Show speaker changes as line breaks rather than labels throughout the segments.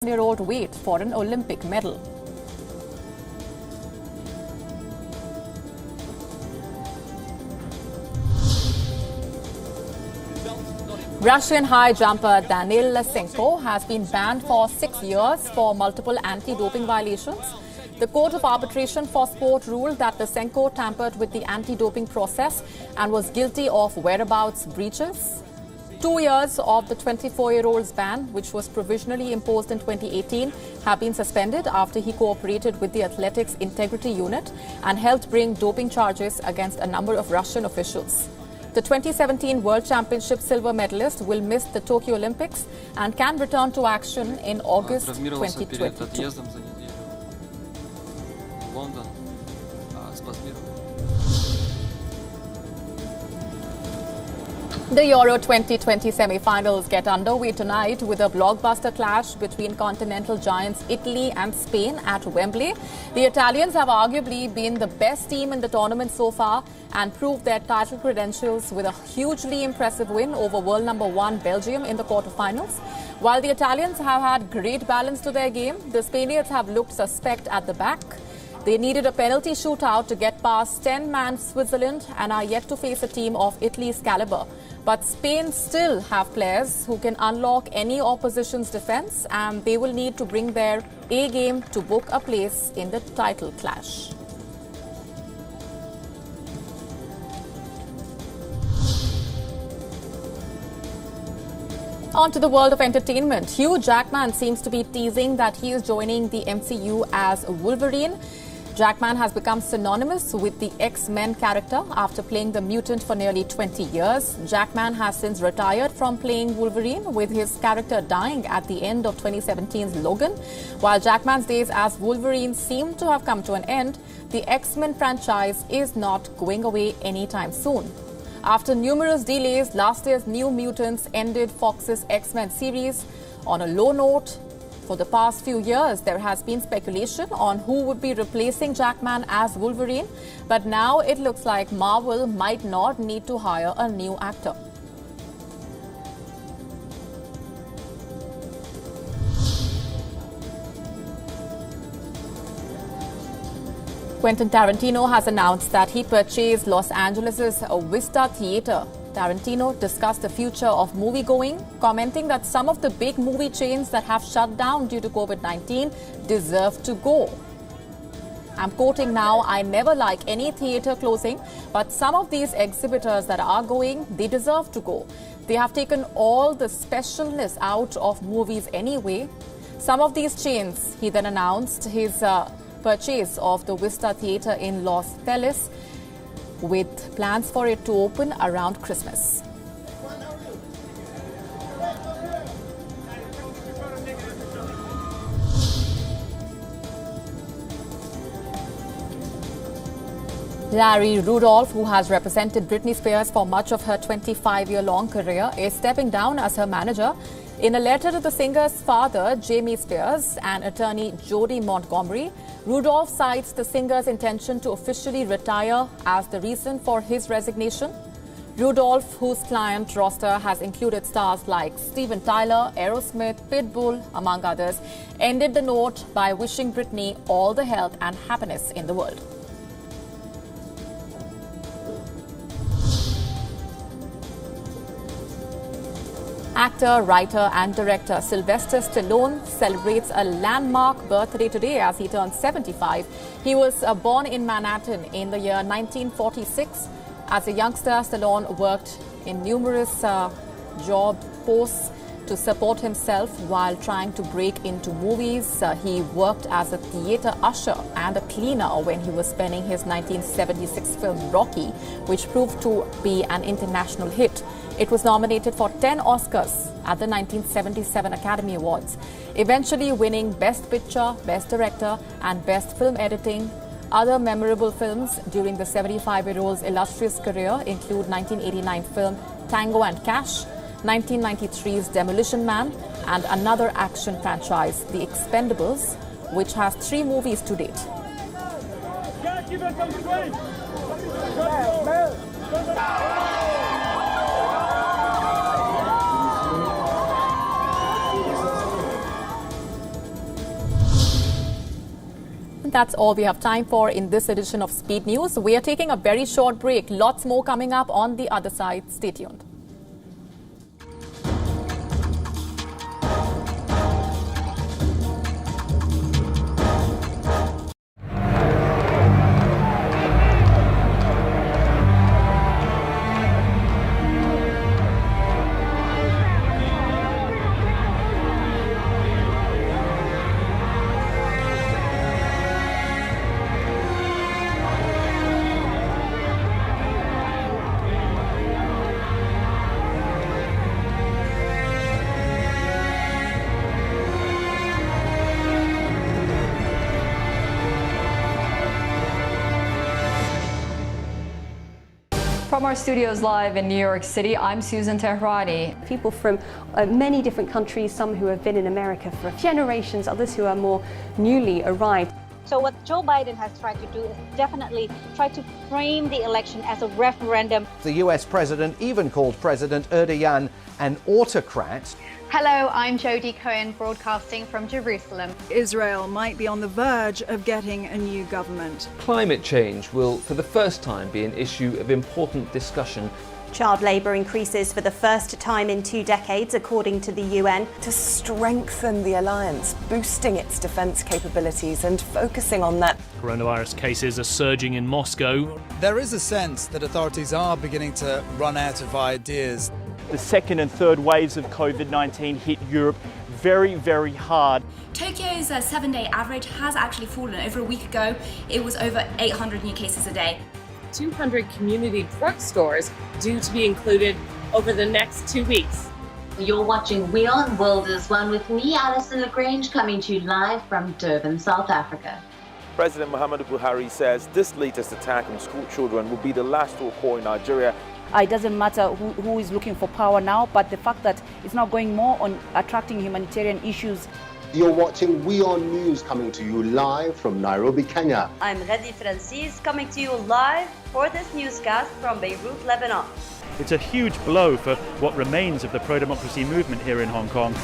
year-old wait for an Olympic medal. Russian high jumper Daniil Lysenko has been banned for 6 years for multiple anti-doping violations. The Court of Arbitration for Sport ruled that Lysenko tampered with the anti-doping process and was guilty of whereabouts breaches. 2 years of the 24-year-old's ban, which was provisionally imposed in 2018, have been suspended after he cooperated with the Athletics Integrity Unit and helped bring doping charges against a number of Russian officials. The 2017 World Championship silver medalist will miss the Tokyo Olympics and can return to action in August 2022. The Euro 2020 semi-finals get underway tonight with a blockbuster clash between continental giants Italy and Spain at Wembley. The Italians have arguably been the best team in the tournament so far and proved their title credentials with a hugely impressive win over world number 1 Belgium in the quarterfinals. While the Italians have had great balance to their game, the Spaniards have looked suspect at the back. They needed a penalty shootout to get past 10-man Switzerland and are yet to face a team of Italy's caliber. But Spain still have players who can unlock any opposition's defense, and they will need to bring their A-game to book a place in the title clash. On to the world of entertainment. Hugh Jackman seems to be teasing that he is joining the MCU as Wolverine. Jackman has become synonymous with the X-Men character after playing the mutant for nearly 20 years. Jackman has since retired from playing Wolverine, with his character dying at the end of 2017's Logan. While Jackman's days as Wolverine seem to have come to an end, the X-Men franchise is not going away anytime soon. After numerous delays, last year's New Mutants ended Fox's X-Men series on a low note. For the past few years, there has been speculation on who would be replacing Jackman as Wolverine, but now it looks like Marvel might not need to hire a new actor. Quentin Tarantino has announced that he purchased Los Angeles' Vista Theater. Tarantino discussed the future of movie-going, commenting that some of the big movie chains that have shut down due to COVID-19 deserve to go. I'm quoting now, "I never like any theater closing, but some of these exhibitors that are going, they deserve to go. They have taken all the specialness out of movies anyway." Some of these chains, he then announced his purchase of the Vista Theater in Los Feliz, with plans for it to open around Christmas. Larry Rudolph, who has represented Britney Spears for much of her 25-year-long career, is stepping down as her manager. In a letter to the singer's father, Jamie Spears, and attorney Jody Montgomery, Rudolph cites the singer's intention to officially retire as the reason for his resignation. Rudolph, whose client roster has included stars like Steven Tyler, Aerosmith, Pitbull, among others, ended the note by wishing Britney all the health and happiness in the world. Actor, writer and director Sylvester Stallone celebrates a landmark birthday today as he turns 75. He was born in Manhattan in the year 1946. As a youngster, Stallone worked in numerous job posts to support himself while trying to break into movies. He worked as a theater usher and a cleaner when he was penning his 1976 film Rocky, which proved to be an international hit. It was nominated for 10 Oscars at the 1977 Academy Awards, eventually winning Best Picture, Best Director, and Best Film Editing. Other memorable films during the 75-year-old's illustrious career include 1989 film Tango and Cash, 1993's Demolition Man, and another action franchise, The Expendables, which has 3 movies to date. that's all we have time for in this edition of Speed News. We are taking a very short break. Lots more coming up on the other side. Stay tuned.
From our studios live in New York City, I'm Susan Tehrani.
People from many different countries, some who have been in America for generations, others who are more newly arrived.
So what Joe Biden has tried to do is definitely try to frame the election as a referendum.
The US president even called President Erdogan an autocrat.
Hello, I'm Jodie Cohen, broadcasting from Jerusalem.
Israel might be on the verge of getting a new government.
Climate change will, for the first time, be an issue of important discussion.
Child labour increases for the first time in 2 decades, according to the UN.
To strengthen the alliance, boosting its defence capabilities and focusing on that.
Coronavirus cases are surging in Moscow.
There is a sense that authorities are beginning to run out of ideas.
The second and third waves of COVID-19 hit Europe very, very hard.
Tokyo's 7-day average has actually fallen. Over a week ago, it was over 800 new cases a day.
200 community drugstores due to be included over the next 2 weeks.
You're watching WION World is One with me, Alison Lagrange, coming to you live from Durban, South Africa.
President Muhammadu Buhari says this latest attack on school children will be the last to occur in Nigeria.
It doesn't matter who is looking for power now, but the fact that it's now going more on attracting humanitarian issues.
You're watching WION News, coming to you live from Nairobi, Kenya.
I'm Redi Francis, coming to you live for this newscast from Beirut, Lebanon.
It's a huge blow for what remains of the pro-democracy movement here in Hong Kong.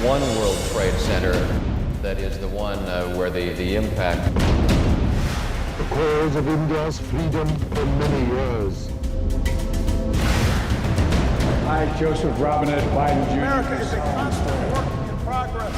One World Trade Center, that is the one where the impact.
The cause of India's freedom for many years.
I, Joseph Robinette Biden Jr.
America is a constant work in progress.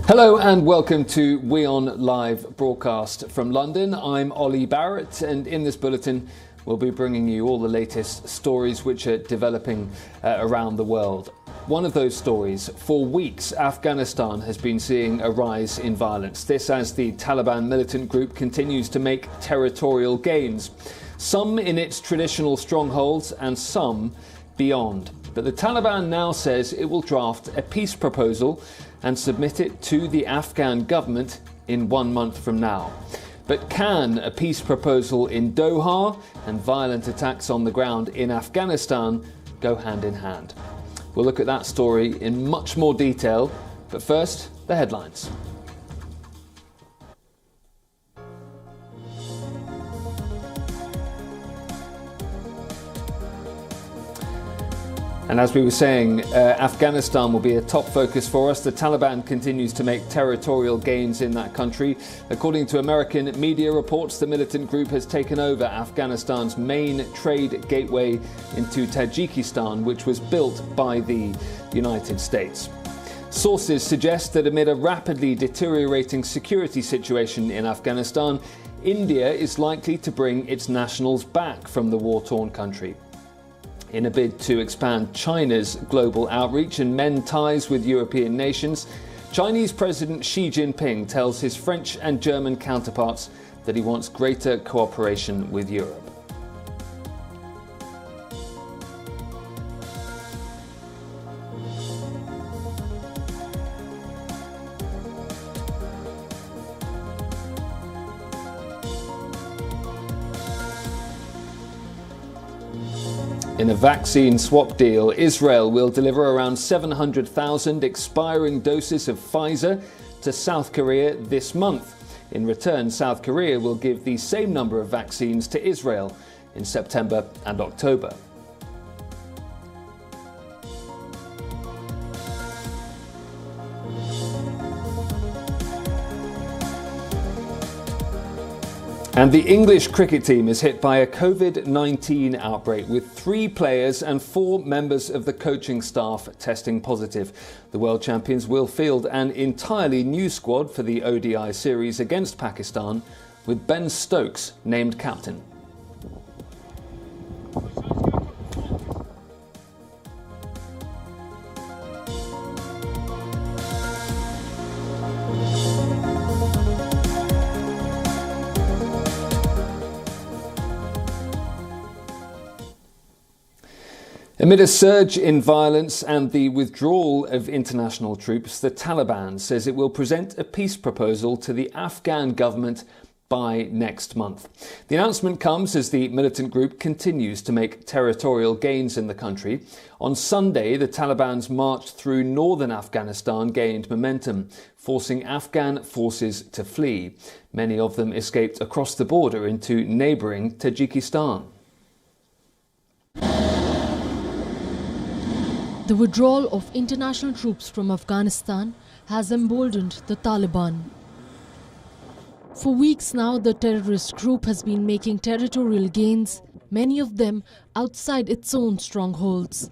Hello and welcome to WION Live broadcast from London. I'm Ollie Barrett, and in this bulletin we'll be bringing you all the latest stories which are developing around the world. One of those stories: for weeks Afghanistan has been seeing a rise in violence. This as the Taliban militant group continues to make territorial gains, some in its traditional strongholds and some beyond. But the Taliban now says it will draft a peace proposal and submit it to the Afghan government in 1 month from now. But can a peace proposal in Doha and violent attacks on the ground in Afghanistan go hand in hand? We'll look at that story in much more detail, but first, the headlines. And as we were saying, Afghanistan will be a top focus for us. The Taliban continues to make territorial gains in that country. According to American media reports, the militant group has taken over Afghanistan's main trade gateway into Tajikistan, which was built by the United States. Sources suggest that amid a rapidly deteriorating security situation in Afghanistan, India is likely to bring its nationals back from the war-torn country. In a bid to expand China's global outreach and mend ties with European nations, Chinese President Xi Jinping tells his French and German counterparts that he wants greater cooperation with Europe. In a vaccine swap deal, Israel will deliver around 700,000 expiring doses of Pfizer to South Korea this month. In return, South Korea will give the same number of vaccines to Israel in September and October. And the English cricket team is hit by a COVID-19 outbreak, with 3 players and 4 members of the coaching staff testing positive. The world champions will field an entirely new squad for the ODI series against Pakistan, with Ben Stokes named captain. Amid a surge in violence and the withdrawal of international troops, the Taliban says it will present a peace proposal to the Afghan government by next month. The announcement comes as the militant group continues to make territorial gains in the country. On Sunday, the Taliban's march through northern Afghanistan gained momentum, forcing Afghan forces to flee. Many of them escaped across the border into neighbouring Tajikistan.
The withdrawal of international troops from Afghanistan has emboldened the Taliban. For weeks now, the terrorist group has been making territorial gains, many of them outside its own strongholds.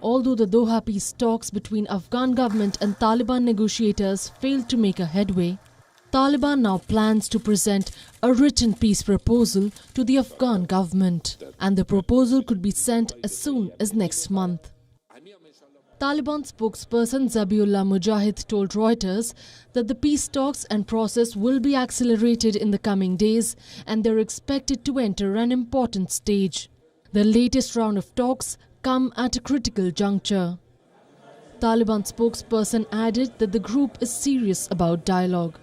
Although the Doha peace talks between Afghan government and Taliban negotiators failed to make a headway, Taliban now plans to present a written peace proposal to the Afghan government, and the proposal could be sent as soon as next month. Taliban spokesperson Zabiullah Mujahid told Reuters that the peace talks and process will be accelerated in the coming days, and they're expected to enter an important stage. The latest round of talks come at a critical juncture. Taliban spokesperson added that the group is serious about dialogue.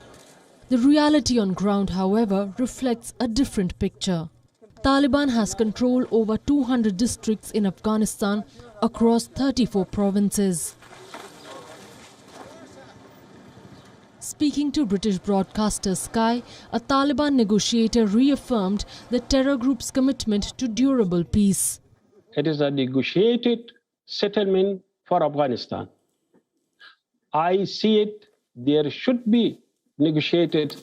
The reality on ground, however, reflects a different picture. Taliban has control over 200 districts in Afghanistan across 34 provinces. Speaking to British broadcaster Sky, a Taliban negotiator reaffirmed the terror group's commitment to durable peace.
It is a negotiated settlement for Afghanistan. I see it, there should be negotiated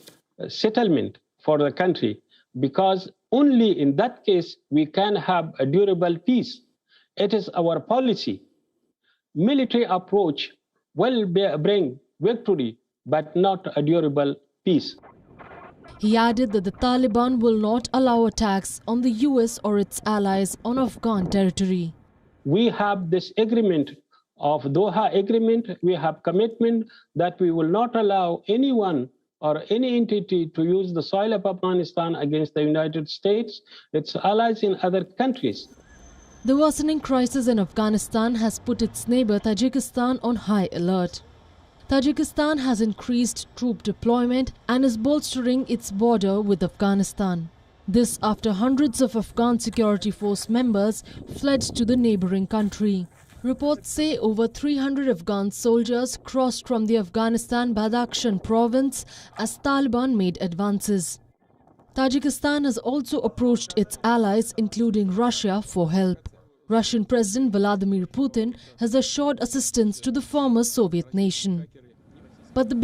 settlement for the country, because only in that case we can have a durable peace. It is our policy. Military approach will bring victory, but not a durable peace.
He added that the Taliban will not allow attacks on the US or its allies on Afghan territory.
We have this agreement of Doha Agreement. We have commitment that we will not allow anyone or any entity to use the soil of Afghanistan against the United States, its allies in other countries.
The worsening crisis in Afghanistan has put its neighbor Tajikistan on high alert. Tajikistan has increased troop deployment and is bolstering its border with Afghanistan. This after hundreds of Afghan security force members fled to the neighboring country. Reports say over 300 Afghan soldiers crossed from the Afghanistan Badakhshan province as Taliban made advances. Tajikistan has also approached its allies, including Russia, for help. Russian President Vladimir Putin has assured assistance to the former Soviet nation. But the